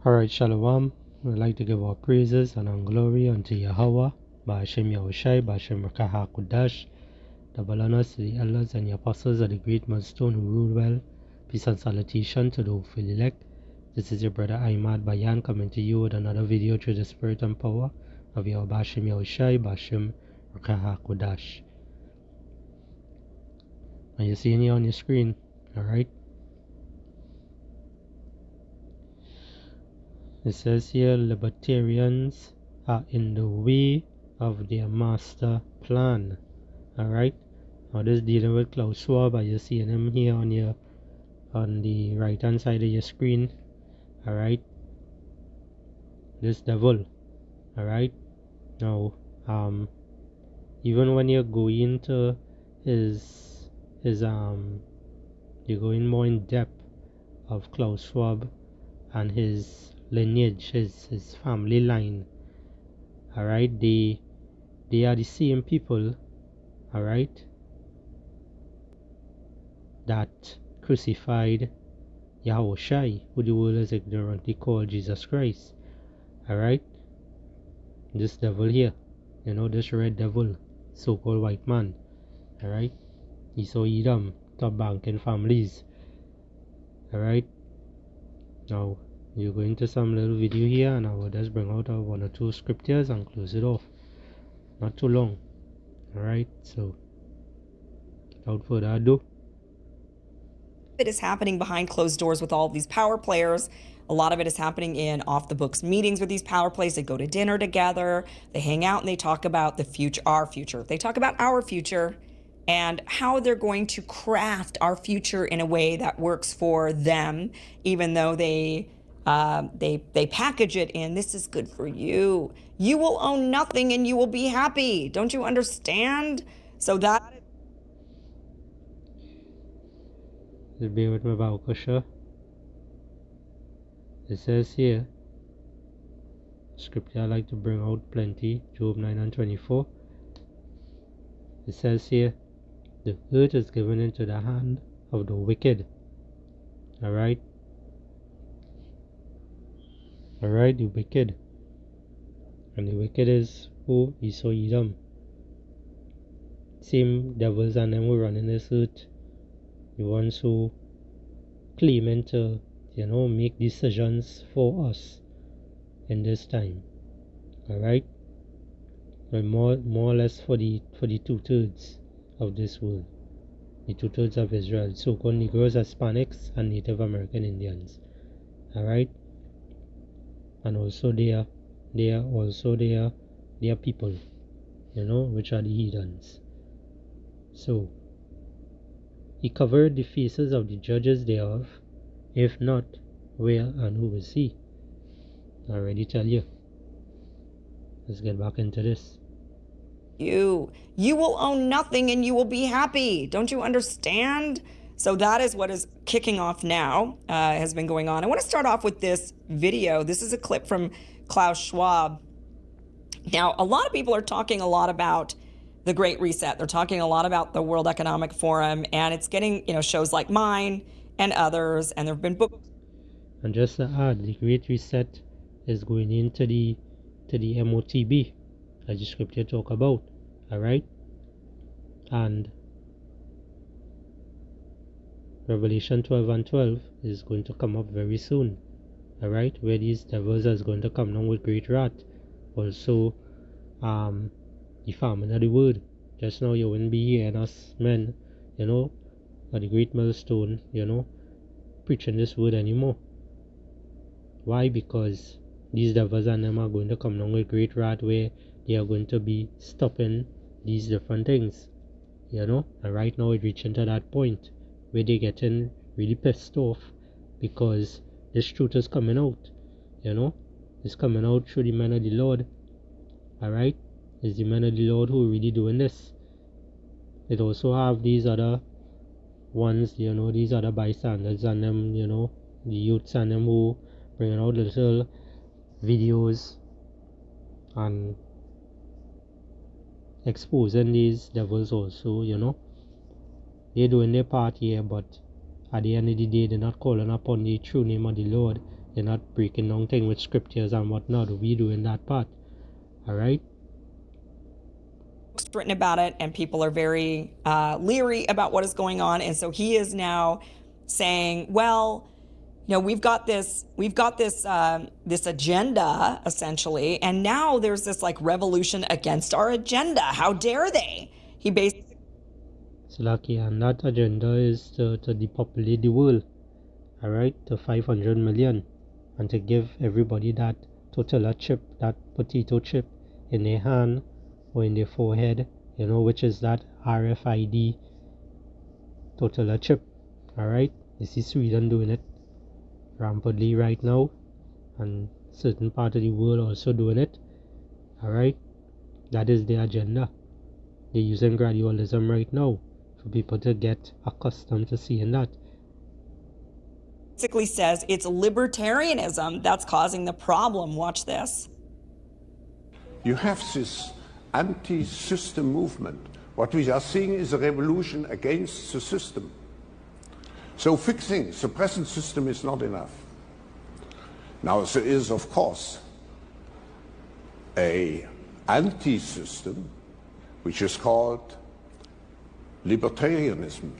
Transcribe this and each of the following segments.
Alright, Shalom. We'd like to give our praises and our glory unto Yahweh, Ba'ashem Yahushai, Ba'ashem Rakah HaKudash, double honors to the elders and the apostles of the great millstone who rule well. Peace and salutation to the hopeful elect. This is your brother Ahmad Bayan coming to you with another video through the spirit and power of Yahweh Ba'ashem Yahushai, Ba'ashem Rakah HaKudash. And you're seeing here on your screen, alright? It says here, libertarians are in the way of their master plan. Alright, now this dealing with Klaus Schwab, as you're seeing him here on the right hand side of your screen. Alright, this devil. Alright, now even when you go into his you go in more in depth of Klaus Schwab and his lineage, his family line. Alright, they are the same people, alright, that crucified Yahushai, who the world is ignorantly called Jesus Christ. Alright, this devil here, this red devil, so-called white man. Alright, Esau Edom, top banking families. Alright, now you go into some little video here and I will just bring out one or two scriptures and close it off. Not too long. Alright, so without further ado, it is happening behind closed doors with all of these power players. A lot of it is happening in off the books meetings with these power players. They go to dinner together, they hang out, and they talk about the future, our future. They talk about our future and how they're going to craft our future in a way that works for them, even though they package it in, this is good for you. You will own nothing and you will be happy. Don't you understand? So that just bear with me about Kusha. It says here, scripture I like to bring out plenty, Job 9 and 24. It says here, the earth is given into the hand of the wicked. Alright? Alright, the wicked. And the wicked is who? Esau Edom. Same devils and them who run in this earth. The ones who claiming to, make decisions for us in this time. Alright? But more or less for the 2/3 of this world. The 2/3 of Israel, so-called Negroes, Hispanics, and Native American Indians. Alright? And also they are people, which are the heathens. So he covered the faces of the judges thereof, if not, where and who is he? I already tell you. Let's get back into this. You will own nothing and you will be happy. Don't you understand? So that is what is kicking off now, has been going on. I want to start off with this video. This is a clip from Klaus Schwab. Now, a lot of people are talking a lot about the Great Reset. They're talking a lot about the World Economic Forum, and it's getting, shows like mine and others, and there have been books. And just to add, the Great Reset is going into the MOTB, as the scripture talk about. Alright? And Revelation 12 and 12 is going to come up very soon. Alright? Where these devils is going to come down with great wrath. Also, the famine of the word. Just now you wouldn't be hearing us men, at the great millstone, preaching this word anymore. Why? Because these devils and them are going to come down with great wrath where they are going to be stopping these different things, and right now it's reaching to that point where they're getting really pissed off because this truth is coming out, it's coming out through the men of the Lord. Alright, it's the men of the Lord who are really doing this. It also have these other ones, these other bystanders and them, the youths and them who bringing out little videos and exposing these devils also, they're doing their part here, but at the end of the day they're not calling upon the true name of the Lord. They're not breaking down things with scriptures and whatnot. We doing that part. Alright? Written about it, and people are very leery about what is going on. And so he is now saying, well, we've got this this agenda essentially, and now there's this like revolution against our agenda. How dare they? He basically And that agenda is to depopulate the world, alright, to 500 million, and to give everybody that tortilla chip, that potato chip in their hand or in their forehead, which is that RFID tortilla chip, alright. You see Sweden doing it rampantly right now, and certain part of the world also doing it, alright. That is the agenda. They're using gradualism right now for people to get accustomed to seeing that. basically says it's libertarianism that's causing the problem. Watch this. You have this anti-system movement. What we are seeing is a revolution against the system. So fixing the present system is not enough. Now there is, of course, an anti-system which is called libertarianism,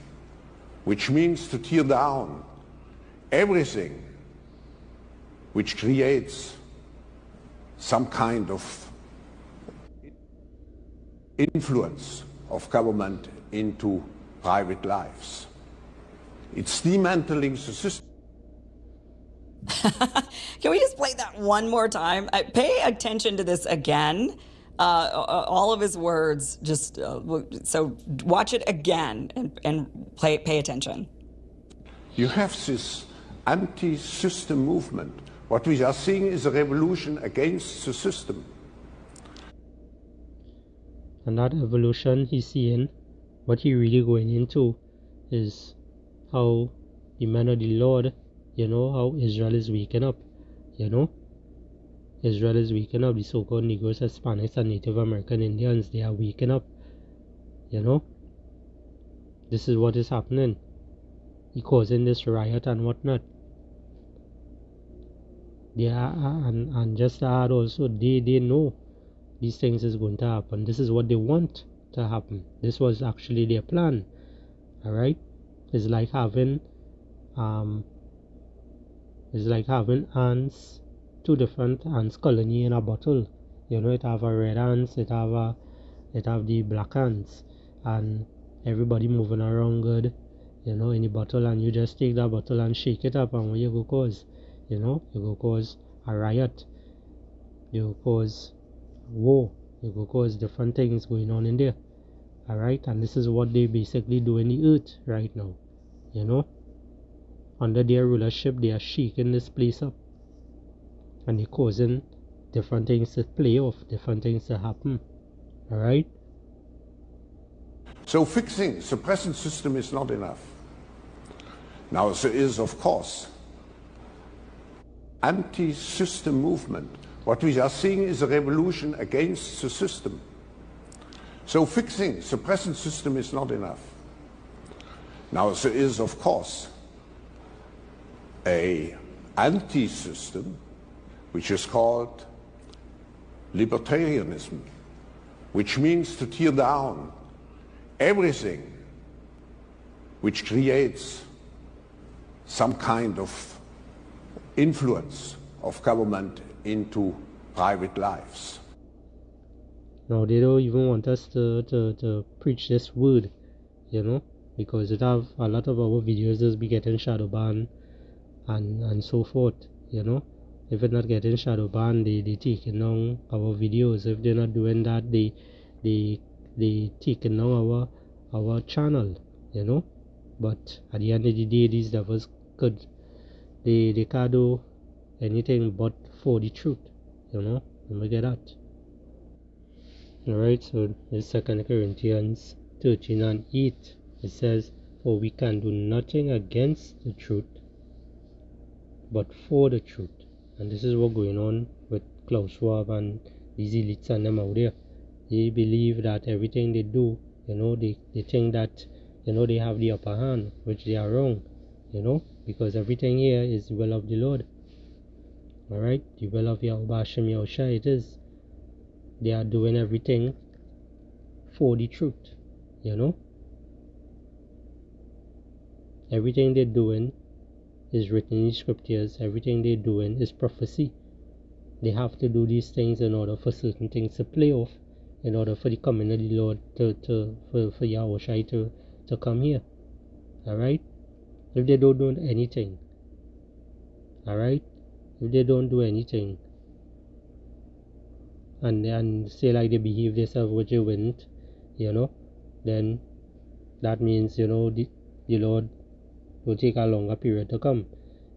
which means to tear down everything which creates some kind of influence of government into private lives. It's dismantling the system. Can we just play that one more time? Pay attention to this again. All of his words, just so watch it again and pay attention. You have this anti-system movement. What we are seeing is a revolution against the system. And that evolution he's seeing, what he really going into is how the men of the Lord, how Israel is waking up, Israel is waking up. The so-called Negroes, Hispanics, and Native American Indians, they are waking up, This is what is happening. He causing this riot and whatnot. They are, and just to add also, they know these things is going to happen. This is what they want to happen. This was actually their plan. Alright? It's like having ants, two different ants colony in a bottle. It have a red ants, it have the black ants, and everybody moving around good, in the bottle, and you just take that bottle and shake it up, and what you go cause? You go cause a riot, you go cause war, you go cause different things going on in there. Alright, and this is what they basically do in the earth right now. Under their rulership, they are shaking this place up, and they're causing different things to play off, different things to happen. Alright? So fixing the present system is not enough. Now there is, of course, anti-system movement. What we are seeing is a revolution against the system. So fixing the present system is not enough. Now there is, of course, an anti-system which is called libertarianism, which means to tear down everything which creates some kind of influence of government into private lives. Now they don't even want us to preach this word, because it have a lot of our videos just be getting shadow banned and so forth, If it's not getting shadow banned, they taking down our videos. If they're not doing that, they taking down our channel, But at the end of the day, these devils they can't do anything but for the truth, Let me get that. Alright, so in 2 Corinthians 13 and 8, it says, "For we can do nothing against the truth, but for the truth." And this is what's going on with Klaus Schwab and these elites and them out there. They believe that everything they do, they think that, they have the upper hand, which they are wrong, because everything here is the will of the Lord. Alright, the will of Yahweh Hashem Yahushua it is. They are doing everything for the truth, you know. Everything they're doing is written in the scriptures. Everything they're doing is prophecy. They have to do these things in order for certain things to play off, in order for the coming of the Lord for Yahushua to come here. Alright? If they don't do anything, alright? If they don't do anything, and say like they behave themselves which they wouldn't, you know, then that means, you know, the Lord will take a longer period to come,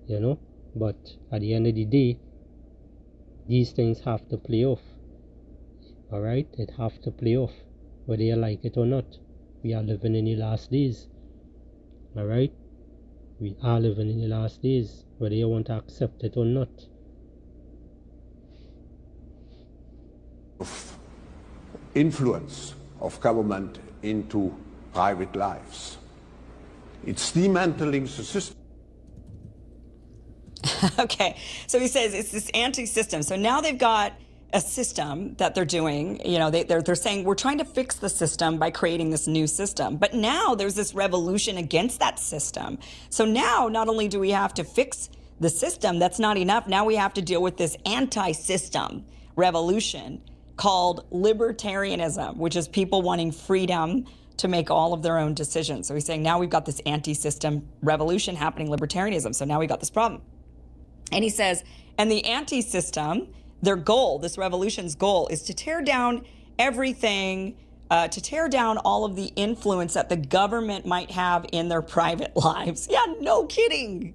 you know. But at the end of the day, these things have to play off. Alright? It have to play off, whether you like it or not. We are living in the last days. Alright? We are living in the last days, whether you want to accept it or not. Of influence of government into private lives. It's dismantling the system. Okay, so he says it's this anti-system. So now they've got a system that they're doing. You know, they're saying we're trying to fix the system by creating this new system. But now there's this revolution against that system. So now not only do we have to fix the system, that's not enough. Now we have to deal with this anti-system revolution called libertarianism, which is people wanting freedom to make all of their own decisions. So he's saying now we've got this anti-system revolution happening, libertarianism. So now we've got this problem. And he says, and the anti-system, their goal, this revolution's goal, is to tear down everything, to tear down all of the influence that the government might have in their private lives. Yeah, no kidding.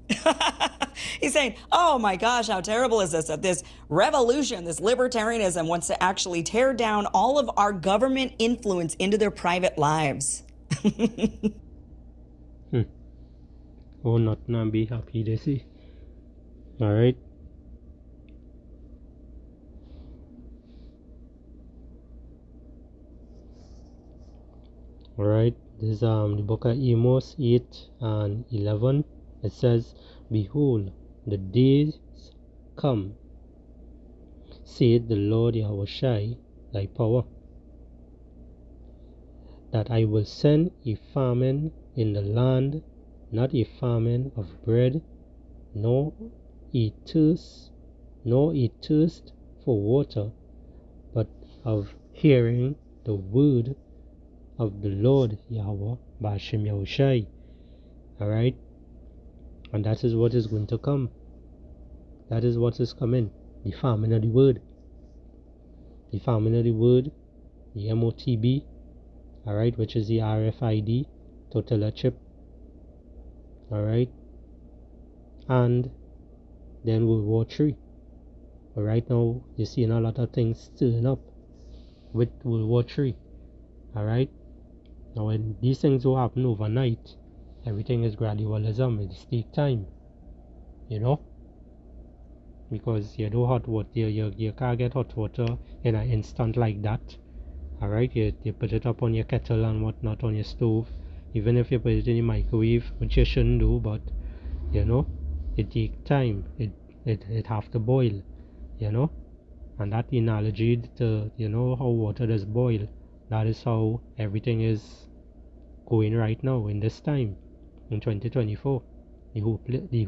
He's saying, oh my gosh, how terrible is this? That this revolution, this libertarianism wants to actually tear down all of our government influence into their private lives. Oh, not be happy, they see. Alright? Alright, this is the book of Amos 8 and 11. It says, behold, the days come, saith the Lord Yahushua, thy power, that I will send a famine in the land, not a famine of bread, nor a thirst for water, but of hearing the word of the Lord Yahweh Ba'ashem Yahushai. Alright? And that is what is going to come. That is what is coming. The famine of the word. The famine of the word, the MOTB, alright, which is the RFID, total chip. Alright? And then World War III. But right now, you're seeing a lot of things stirring up with World War III. Alright? Now, when these things will happen overnight, everything is gradualism. It takes time. You know? Because you do hot water, you can't get hot water in an instant like that. Alright? You put it up on your kettle and whatnot on your stove. Even if you put it in the microwave, which you shouldn't do, but, you know, it takes time. It have to boil. You know, and that analogy to, you know, how water does boil, that is how everything is going right now in this time in 2024, the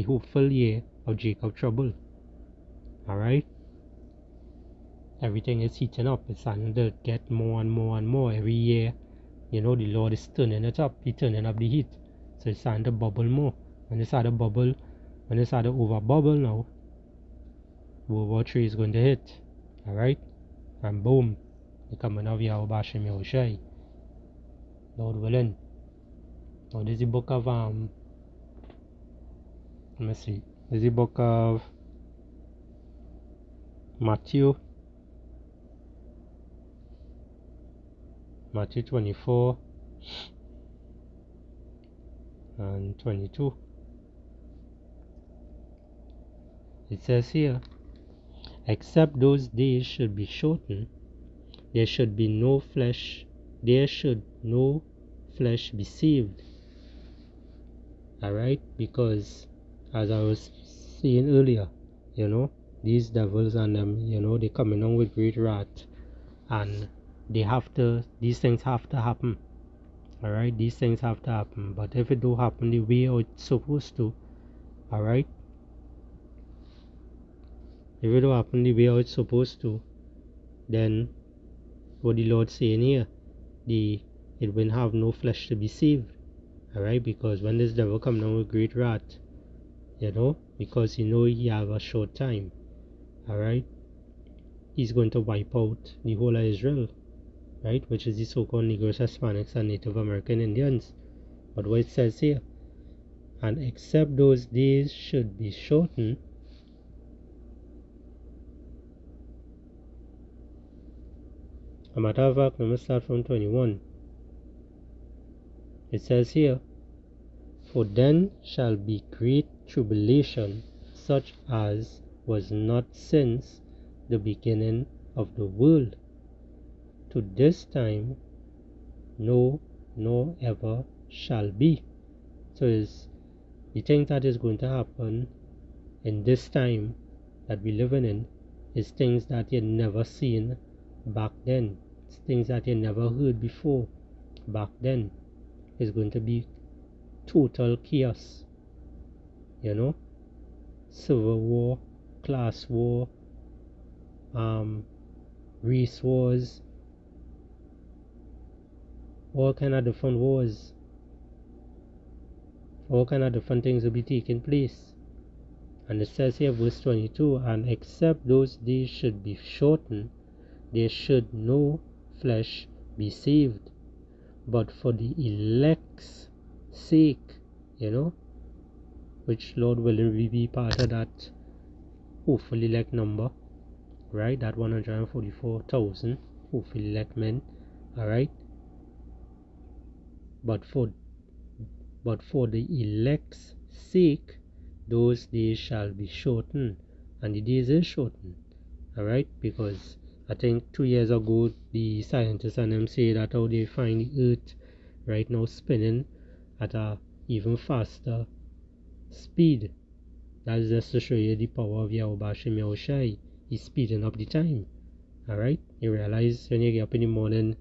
hopeful year of Jacob trouble. Alright, everything is heating up. It's starting to get more and more and more every year. You know, the Lord is turning it up. He's turning up the heat, so it's starting to bubble more. When it started to over bubble now, World War III is going to hit. Alright? And boom, the coming of Yahweh Ba'ashem Yahushai, Lord willing. Now this is the book of let me see. This is the book of Matthew 24 and 22. It says here, except those days should be shortened, there should no flesh be saved. Alright? Because as I was saying earlier, you know, these devils and them, you know, they coming on with great wrath, and these things have to happen. Alright, these things have to happen. But if it don't happen the way it's supposed to, alright, if it don't happen the way it's supposed to, then what the Lord saying here, it will have no flesh to be saved. Alright, because when this devil come down with great wrath, you know, because he have a short time, alright, he's going to wipe out the whole of Israel, right, which is the so-called Negroes, Hispanics, and Native American Indians. But what it says here, and except those days should be shortened, a matter of fact, let me start from 21. It says here, for then shall be great tribulation, such as was not since the beginning of the world, to this time, no, nor ever shall be. So it's the thing that is going to happen in this time that we're living in is things that you never seen back then. It's things that you never heard before back then. It's going to be total chaos, you know, civil war, class war, race wars, all kind of different wars, all kind of different things will be taking place. And it says here, verse 22, and except those days should be shortened, there should no flesh be saved, but for the elect's sake, you know, which Lord willing we be part of that hopefully elect number, right? That 144,000 hopefully elect men, alright? But for the elect's sake, those days shall be shortened, and the days is shortened, alright? Because I think 2 years ago the scientists and them say that how they find the earth right now spinning at a even faster speed. That's just to show you the power of Yahweh Hashem Yahushai. He's speeding up the time, alright? You realize when you get up in the morning,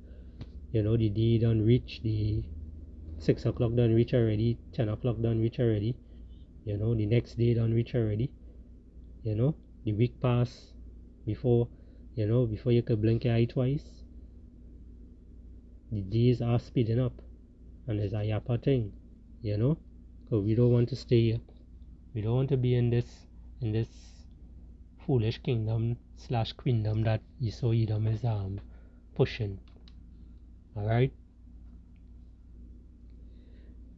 you know, the day done reach, the 6 o'clock done reach already, 10 o'clock done reach already, you know, the next day done reach already, you know, the week pass before, you know, before you could blink your eye twice. The days are speeding up, and it's a yappa thing, you know, because we don't want to stay here. We don't want to be in this foolish kingdom slash queendom that Esau Edom is pushing. Alright?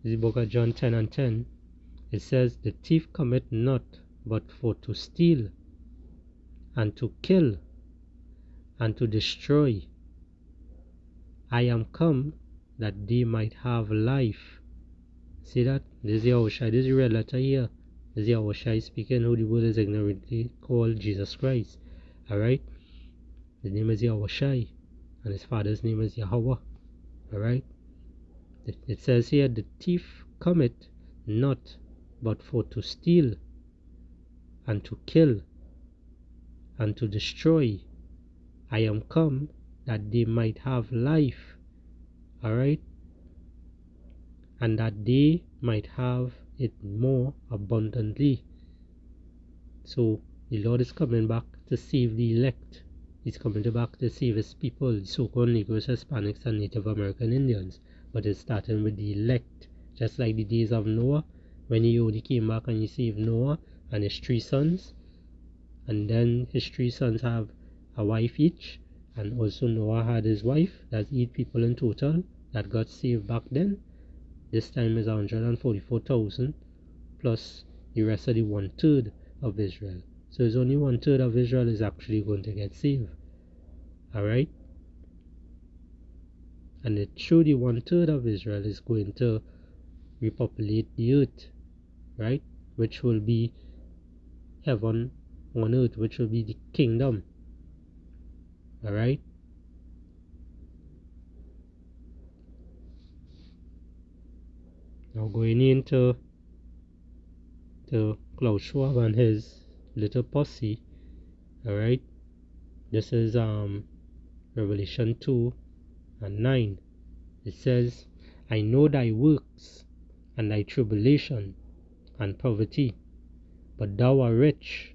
The book of John 10 and 10, it says, the thief cometh not but for to steal, and to kill, and to destroy. I am come that they might have life. See that? This is Yahushua. This is the red letter here. This is Yahushua speaking, who the world is ignorantly called Jesus Christ. Alright? His name is Yahushua, and his father's name is Yahweh. Alright? It says here, the thief cometh not but for to steal, and to kill, and to destroy. I am come that they might have life. Alright? And that they might have it more abundantly. So the Lord is coming back to save the elect. He's coming back to save his people, the so-called Negroes, Hispanics, and Native American Indians. But it's starting with the elect. Just like the days of Noah, when he only came back and he saved Noah and his 3 sons. And then his 3 sons have a wife each. And also Noah had his wife. That's 8 people in total that got saved back then. This time is 144,000 plus the rest of the 1/3 of Israel. So it's only 1/3 of Israel is actually going to get saved. Alright? And it through the 1/3 of Israel is going to repopulate the earth. Right? Which will be heaven on earth, which will be the kingdom. Alright? Now going into Klaus Schwab and his little posse. Alright, this is Revelation 2 and 9. It says, I know thy works, and thy tribulation, and poverty, but thou art rich,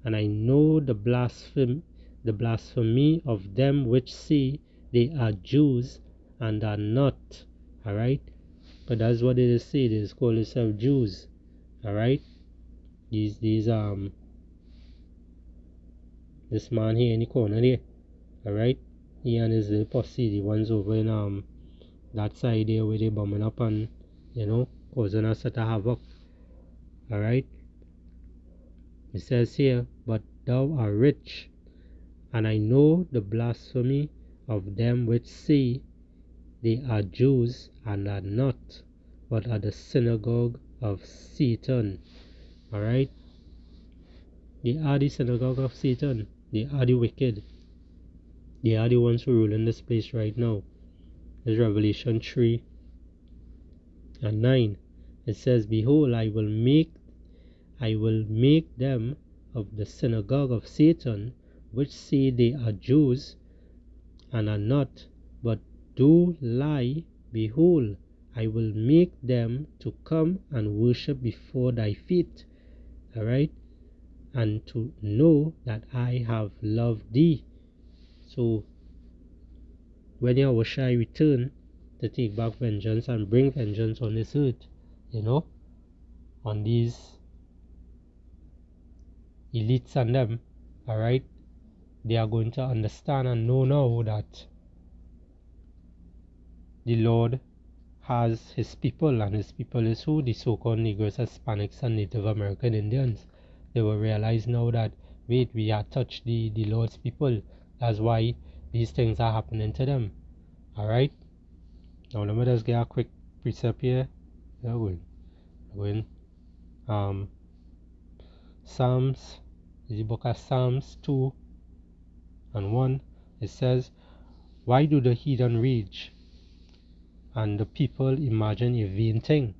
and I know the blasphemy of them which say they are Jews and are not. Alright, but that's what it is say. They call themselves Jews. Alright, these this man here in the corner there. Alright, he and his little posse, the ones over in that side there where they bombing up and causing a set of havoc. Alright, it says here, but thou art rich, and I know the blasphemy of them which say they are Jews and are not, but are the synagogue of Satan. Alright, they are the synagogue of Satan. They are the wicked. They are the ones who rule in this place right now. There's Revelation 3 and 9. It says, behold, I will make them of the synagogue of Satan, which say they are Jews and are not, but do lie. Behold, I will make them to come and worship before thy feet. Alright, and to know that I have loved thee. So when Yahushua return to take back vengeance and bring vengeance on this earth, on these elites and them, alright, they are going to understand and know now that the Lord has his people, and his people is who? The so-called Negroes, Hispanics, and Native American Indians. They will realize now that, wait, we have touched the Lord's people. That's why these things are happening to them. Alright? Now let me just get a quick precept here. We're going. Psalms, the book of Psalms 2 and 1. It says, why do the heathen rage, and the people imagine a vain thing?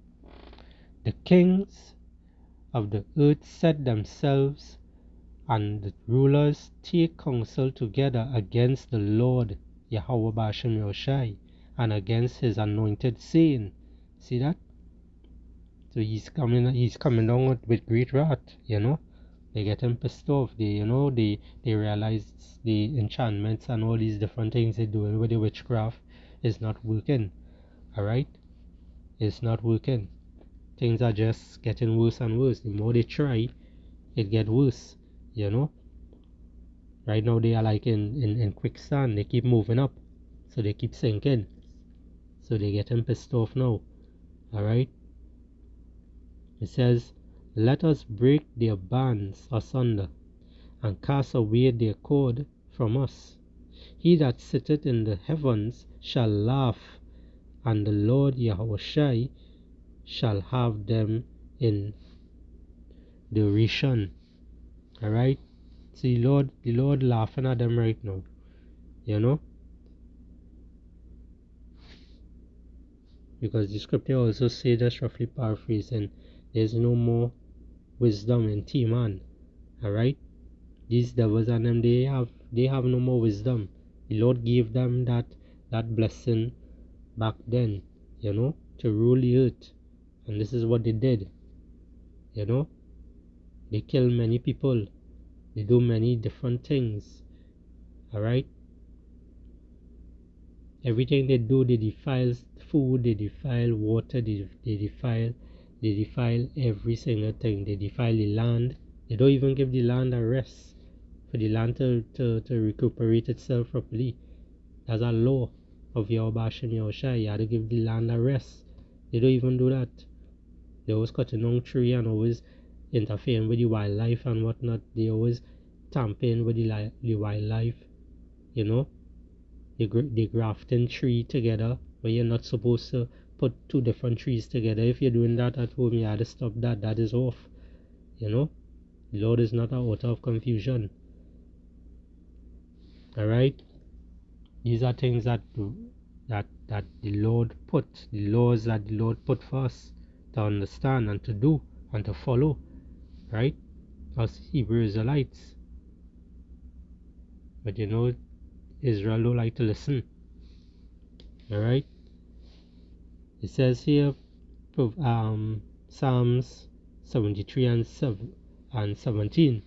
The kings of the earth set themselves, and the rulers take counsel together against the Lord Yahweh Bashem Yoshai, and against his anointed, saying, see that? So he's coming down with great wrath, They get him pissed off. They realize the enchantments and all these different things they're doing with the witchcraft is not working. Alright? It's not working. Things are just getting worse and worse. The more they try, it gets worse. Right now they are like in quicksand. They keep moving up, so they keep sinking. So they getting pissed off now. Alright? It says, let us break their bands asunder, and cast away their cord from us. He that sitteth in the heavens shall laugh, and the Lord Yahushai shall have them in derision. Alright? See, the Lord laughing at them right now. Because the scripture also says, just roughly paraphrasing, there's no more wisdom in T-man. Alright? These devils and them, they have no more wisdom. The Lord gave them that blessing back then, to rule the earth. And this is what they did. They kill many people. They do many different things. Alright? Everything they do, they defile food, they defile water, they defile every single thing. They defile the land. They don't even give the land a rest for the land to recuperate itself properly. That's a law of Yahweh Hashem Yahushua. You have to give the land a rest. They don't even do that. They always cutting down tree and always interfering with the wildlife and whatnot. They always tampering with the wildlife. They grafting tree together where you're not supposed to put two different trees together. If you're doing that at home, you have to stop that. That is off. The Lord is not an author of confusion. Alright? These are things that the Lord put, the laws that the Lord put for us to understand and to do and to follow. Right? us Hebrew Israelites. But you know, Israel don't like to listen. Alright? It says here, Psalms 73 and 17.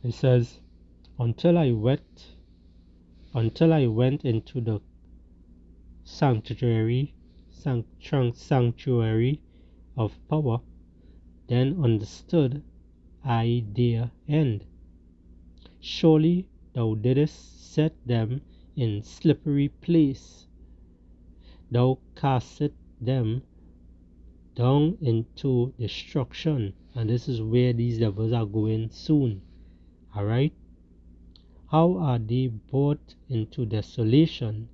It says, until I went into the sanctuary of power, then understood I their end. Surely thou didst set them in slippery place. Thou castest them down into destruction. And this is where these devils are going soon. Alright? How are they brought into desolation,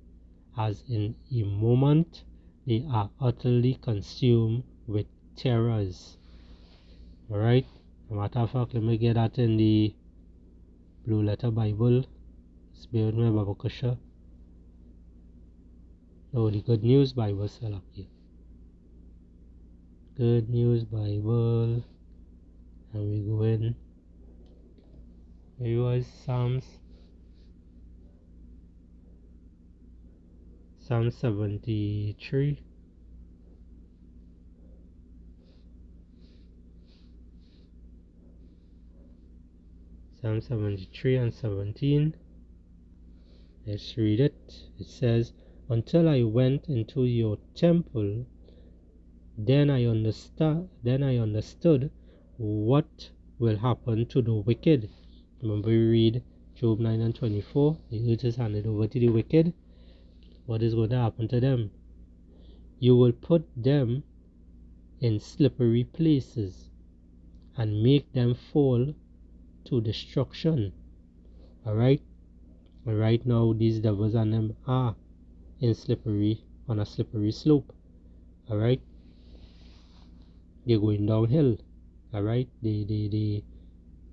as in a moment they are utterly consumed with terrors. Alright? As a matter of fact, let me get that in the Blue Letter Bible. Bear with me, Babakasha. Oh, the Good News Bible still up here. Good News Bible. And we go in. Here was Psalm 73. Psalm 73 and 17. Let's read it. It says, until I went into your temple, then I understood what will happen to the wicked. Remember we read Job 9 and 24. The earth is handed over to the wicked. What is going to happen to them? You will put them in slippery places and make them fall to destruction. Alright? And right now these devils and them are on a slippery slope. Alright? They're going downhill. Alright? They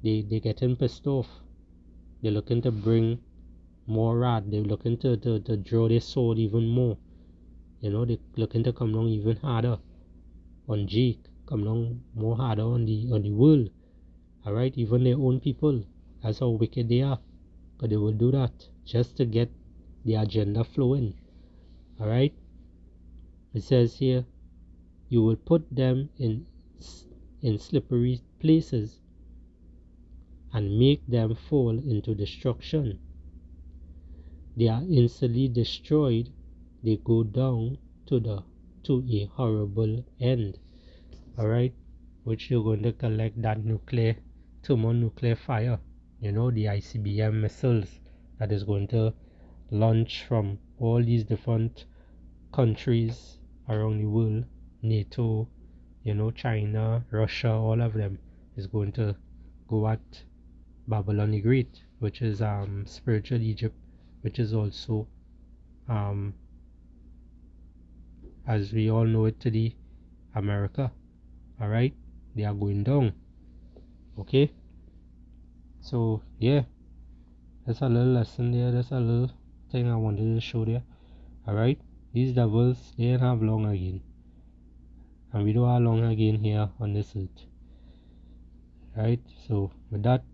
getting pissed off. They're looking to bring more wrath. They're looking to draw their sword even more. You know, they're looking to come down even harder on Jake, come down more harder on the world. Alright, even their own people. That's how wicked they are. But they will do that just to get the agenda flowing. Alright? It says here, you will put them in slippery places and make them fall into destruction. They are instantly destroyed. They go down to a horrible end. Alright? Which you're going to collect that thermonuclear fire. You know, the ICBM missiles that is going to launch from all these different countries around the world. NATO, you know, China, Russia, all of them is going to go at Babylon the Great, which is spiritual Egypt, which is also as we all know it today, America. Alright, they are going down. Okay, so yeah, that's a little lesson there. That's a little thing I wanted to show there. Alright, these devils, they don't have long again, and we don't have long again here on this earth. Right, so with that,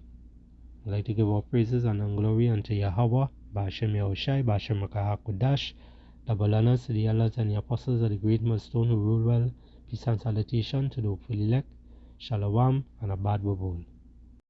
I'd like to give all praises and glory unto Yahweh, Ba'ashem Yahushai, Ba'ashem Rakahakudash, the Balanas, the elders and the apostles of the great millstone who rule well. Peace and salutation to the hopeful elect. Shalom and a bad bubble.